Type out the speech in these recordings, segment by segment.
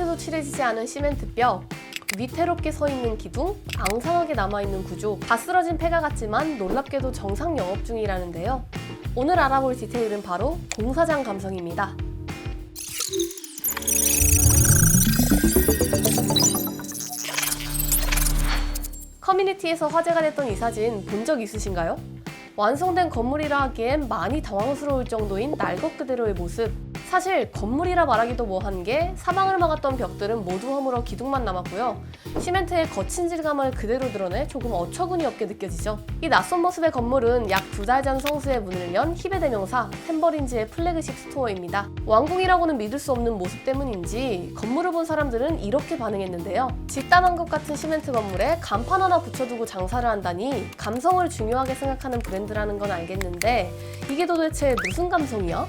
시멘트도 칠해지지 않은 시멘트 벽, 위태롭게 서 있는 기둥, 앙상하게 남아있는 구조, 다 쓰러진 폐가 같지만 놀랍게도 정상 영업 중이라는데요. 오늘 알아볼 디테일은 바로 공사장 감성입니다. 커뮤니티에서 화제가 됐던 이 사진 본 적 있으신가요? 완성된 건물이라 하기엔 많이 당황스러울 정도인 날 것 그대로의 모습. 사실 건물이라 말하기도 뭐한 게 사방을 막았던 벽들은 모두 허물어 기둥만 남았고요. 시멘트의 거친 질감을 그대로 드러내 조금 어처구니 없게 느껴지죠. 이 낯선 모습의 건물은 약 2달 전 성수에 문을 연 힙의 대명사 템버린즈의 플래그십 스토어입니다. 왕궁이라고는 믿을 수 없는 모습 때문인지 건물을 본 사람들은 이렇게 반응했는데요. 집단한 것 같은 시멘트 건물에 간판 하나 붙여두고 장사를 한다니 감성을 중요하게 생각하는 브랜드라는 건 알겠는데 이게 도대체 무슨 감성이야?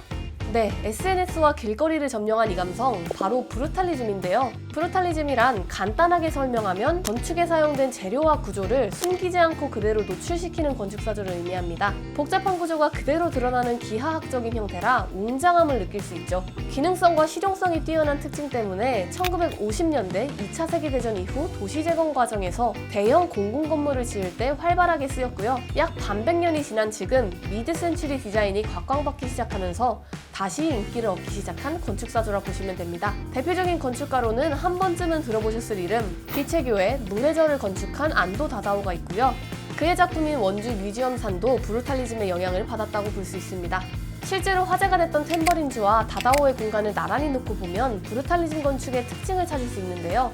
네, SNS와 길거리를 점령한 이 감성, 바로 브루탈리즘인데요. 브루탈리즘이란 간단하게 설명하면 건축에 사용된 재료와 구조를 숨기지 않고 그대로 노출시키는 건축사조를 의미합니다. 복잡한 구조가 그대로 드러나는 기하학적인 형태라 웅장함을 느낄 수 있죠. 기능성과 실용성이 뛰어난 특징 때문에 1950년대 2차 세계대전 이후 도시 재건 과정에서 대형 공공건물을 지을 때 활발하게 쓰였고요. 약 반백년이 지난 지금 미드 센추리 디자인이 각광받기 시작하면서 다시 인기를 얻기 시작한 건축사조라 보시면 됩니다. 대표적인 건축가로는 한 번쯤은 들어보셨을 이름, 빛의 교회, 눈의 절을 건축한 안도 다다오가 있고요. 그의 작품인 원주 뮤지엄산도 브루탈리즘의 영향을 받았다고 볼 수 있습니다. 실제로 화제가 됐던 템버린즈와 다다오의 공간을 나란히 놓고 보면 브루탈리즘 건축의 특징을 찾을 수 있는데요.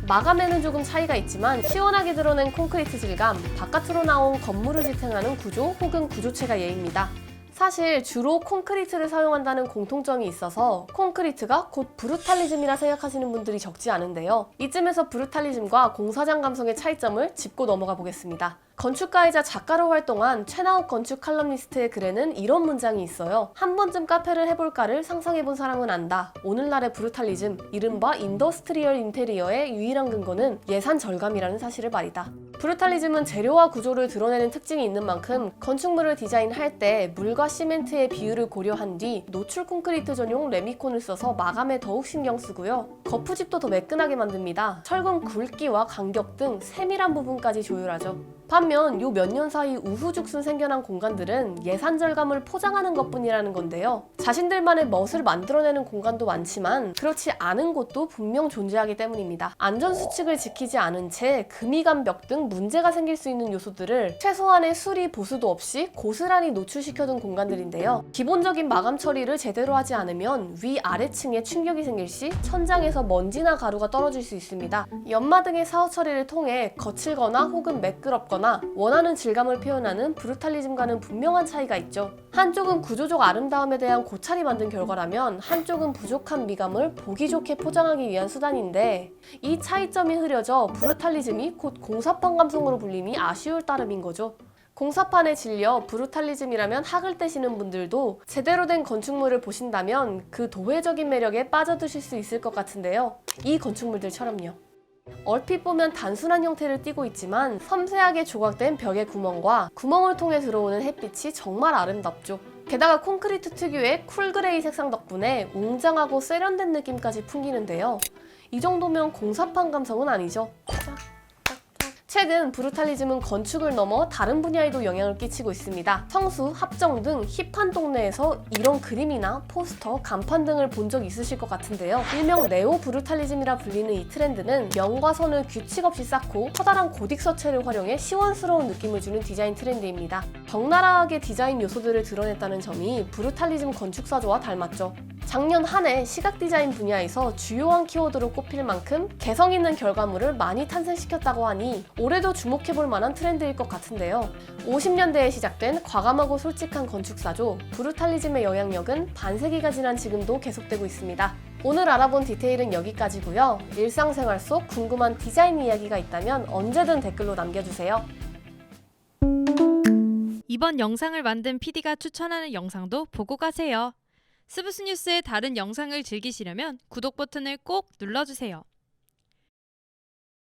마감에는 조금 차이가 있지만 시원하게 드러낸 콘크리트 질감, 바깥으로 나온 건물을 지탱하는 구조 혹은 구조체가 예입니다. 사실 주로 콘크리트를 사용한다는 공통점이 있어서 콘크리트가 곧 브루탈리즘이라 생각하시는 분들이 적지 않은데요. 이쯤에서 브루탈리즘과 공사장 감성의 차이점을 짚고 넘어가 보겠습니다. 건축가이자 작가로 활동한 최나욱 건축 칼럼니스트의 글에는 이런 문장이 있어요. 한 번쯤 카페를 해볼까를 상상해본 사람은 안다. 오늘날의 브루탈리즘, 이른바 인더스트리얼 인테리어의 유일한 근거는 예산 절감이라는 사실을 말이다. 브루탈리즘은 재료와 구조를 드러내는 특징이 있는 만큼 건축물을 디자인할 때 물과 시멘트의 비율을 고려한 뒤 노출 콘크리트 전용 레미콘을 써서 마감에 더욱 신경 쓰고요. 거푸집도 더 매끈하게 만듭니다. 철근 굵기와 간격 등 세밀한 부분까지 조율하죠. 반면 요 몇 년 사이 우후죽순 생겨난 공간들은 예산 절감을 포장하는 것뿐이라는 건데요. 자신들만의 멋을 만들어내는 공간도 많지만 그렇지 않은 곳도 분명 존재하기 때문입니다. 안전수칙을 지키지 않은 채 금이 간 벽 등 문제가 생길 수 있는 요소들을 최소한의 수리 보수도 없이 고스란히 노출시켜둔 공간들인데요. 기본적인 마감 처리를 제대로 하지 않으면 위아래층에 충격이 생길 시 천장에서 먼지나 가루가 떨어질 수 있습니다. 연마 등의 사후 처리를 통해 거칠거나 혹은 매끄럽거나 원하는 질감을 표현하는 브루탈리즘과는 분명한 차이가 있죠. 한쪽은 구조적 아름다움에 대한 고찰이 만든 결과라면 한쪽은 부족한 미감을 보기 좋게 포장하기 위한 수단인데 이 차이점이 흐려져 브루탈리즘이 곧 공사판 감성으로 불림이 아쉬울 따름인 거죠. 공사판에 질려 브루탈리즘이라면 학을 떼시는 분들도 제대로 된 건축물을 보신다면 그 도회적인 매력에 빠져드실 수 있을 것 같은데요. 이 건축물들처럼요. 얼핏 보면 단순한 형태를 띠고 있지만 섬세하게 조각된 벽의 구멍과 구멍을 통해 들어오는 햇빛이 정말 아름답죠. 게다가 콘크리트 특유의 쿨그레이 색상 덕분에 웅장하고 세련된 느낌까지 풍기는데요. 이 정도면 공사판 감성은 아니죠. 최근 브루탈리즘은 건축을 넘어 다른 분야에도 영향을 끼치고 있습니다. 성수, 합정 등 힙한 동네에서 이런 그림이나 포스터, 간판 등을 본 적 있으실 것 같은데요. 일명 네오 브루탈리즘이라 불리는 이 트렌드는 면과 선을 규칙 없이 쌓고 커다란 고딕 서체를 활용해 시원스러운 느낌을 주는 디자인 트렌드입니다. 적나라하게 디자인 요소들을 드러냈다는 점이 브루탈리즘 건축사조와 닮았죠. 작년 한 해 시각 디자인 분야에서 주요한 키워드로 꼽힐 만큼 개성 있는 결과물을 많이 탄생시켰다고 하니 올해도 주목해볼 만한 트렌드일 것 같은데요. 50년대에 시작된 과감하고 솔직한 건축사조, 브루탈리즘의 영향력은 반세기가 지난 지금도 계속되고 있습니다. 오늘 알아본 디테일은 여기까지고요. 일상생활 속 궁금한 디자인 이야기가 있다면 언제든 댓글로 남겨주세요. 이번 영상을 만든 PD가 추천하는 영상도 보고 가세요. 스브스 뉴스의 다른 영상을 즐기시려면 구독 버튼을 꼭 눌러주세요.